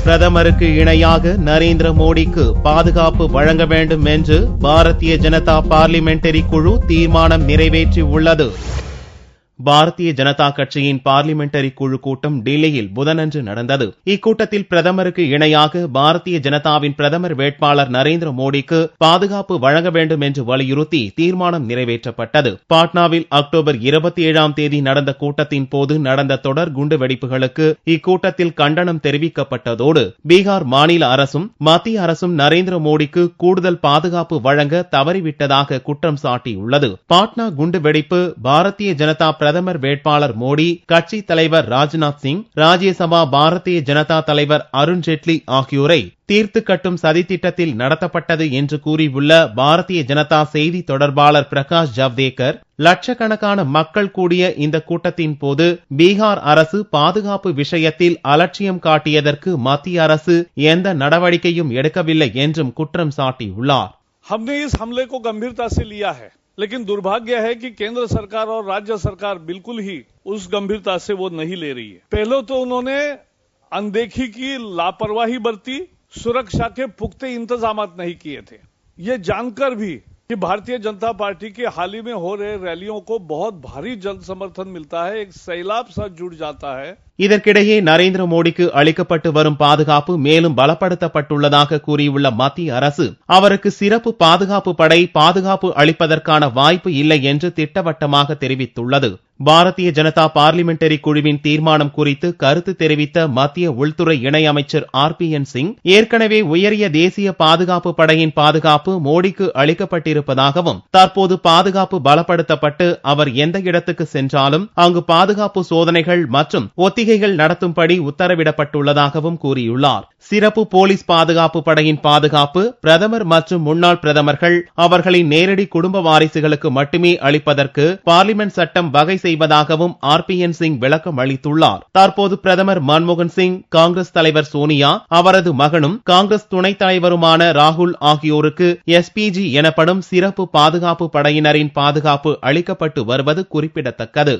பிரதமருக்கு இணையாக நரேந்திர மோடிக்கு பாதுகாப்பு வழங்க வேண்டும் என்று பாரதிய ஜனதா பார்லிமெண்டரி குழு தீர்மானம் நிறைவேற்றியுள்ளது. பாரதிய ஜனதா கட்சியின் பார்லிமெண்டரி குழு கூட்டம் டெல்லியில் புதனன்று நடந்தது. இக்கூட்டத்தில் பிரதமருக்கு இணையாக பாரதிய ஜனதாவின் பிரதமர் வேட்பாளர் நரேந்திர மோடிக்கு பாதுகாப்பு வழங்க வேண்டும் என்று வலியுறுத்தி தீர்மானம் நிறைவேற்றப்பட்டது. பாட்னாவில் அக்டோபர் 27ஆம் தேதி நடந்த கூட்டத்தின் போது நடந்த தொடர் குண்டு வெடிப்புகளுக்கு இக்கூட்டத்தில் கண்டனம் தெரிவிக்கப்பட்டதோடு பீகார் மாநில அரசும் மத்திய அரசும் நரேந்திர மோடிக்கு கூடுதல் பாதுகாப்பு வழங்க தவறிவிட்டதாக குற்றம் சாட்டியுள்ளது. பாட்னா குண்டு வெடிப்பு பாரதிய ஜனதா பிரதமர் வேட்பாளர் மோடி, கட்சி தலைவர் ராஜ்நாத் சிங், ராஜ்யசபா பாரதிய ஜனதா தலைவர் அருண் ஜேட்லி ஆகியோரை தீர்த்து கட்டும் சதித்திட்டத்தில் நடத்தப்பட்டது என்று கூறியுள்ள பாரதிய ஜனதா செய்தி தொடர்பாளர் பிரகாஷ் ஜவ்டேகர், லட்சக்கணக்கான மக்கள் கூடிய இந்த கூட்டத்தின் போது பீகார் அரசு பாதுகாப்பு விஷயத்தில் அலட்சியம் காட்டியதற்கு மத்திய அரசு எந்த நடவடிக்கையும் எடுக்கவில்லை என்றும் குற்றம் சாட்டியுள்ளார். हमने इस हमले को गंभीरता से लिया है, लेकिन दुर्भाग्य है कि केंद्र सरकार और राज्य सरकार बिल्कुल ही उस गंभीरता से वो नहीं ले रही है. पहले तो उन्होंने अनदेखी की, लापरवाही बरती, सुरक्षा के पुख्ते इंतजाम नहीं किए थे. ये जानकर भी कि भारतीय जनता पार्टी के हाल ही में हो रहे रैलियों को बहुत भारी जन समर्थन मिलता है, एक सैलाब सा जुड़ जाता है. இதற்கிடையே நரேந்திர மோடிக்கு அளிக்கப்பட்டு வரும் பாதுகாப்பு மேலும் பலப்படுத்தப்பட்டுள்ளதாக கூறியுள்ள மத்திய அரசு அவருக்கு சிறப்பு பாதுகாப்பு படை பாதுகாப்பு அளிப்பதற்கான வாய்ப்பு இல்லை என்று திட்டவட்டமாக தெரிவித்துள்ளது. பாரதிய ஜனதா பார்லிமெண்டரி குழுவின் தீர்மானம் குறித்து கருத்து தெரிவித்த மத்திய உள்துறை இணையமைச்சர் RPN சிங், ஏற்கனவே உயரிய தேசிய பாதுகாப்பு படையின் பாதுகாப்பு மோடிக்கு அளிக்கப்பட்டிருப்பதாகவும் தற்போது பாதுகாப்பு பலப்படுத்தப்பட்டு அவர் எந்த இடத்துக்கு சென்றாலும் அங்கு பாதுகாப்பு சோதனைகள் மற்றும் ஒத்திகைகள் நடத்தும்படி உத்தரவிடப்பட்டுள்ளதாகவும் கூறியுள்ளார். சிறப்பு போலீஸ் பாதுகாப்பு படையின் பாதுகாப்பு பிரதமர் மற்றும் முன்னாள் பிரதமர்கள் அவர்களின் நேரடி குடும்ப வாரிசுகளுக்கு மட்டுமே அளிப்பதற்கு பார்லிமெண்ட் சட்டம் வகை செய்வதாகவும் RPN சிங் விளக்கம் அளித்துள்ளார். தற்போது பிரதமர் மன்மோகன் சிங், காங்கிரஸ் தலைவர் சோனியா, அவரது மகனும் காங்கிரஸ் துணைத் தலைவருமான ராகுல் ஆகியோருக்கு SPG எனப்படும் சிறப்பு பாதுகாப்பு படையினரின் பாதுகாப்பு அளிக்கப்பட்டு வருவது குறிப்பிடத்தக்கது.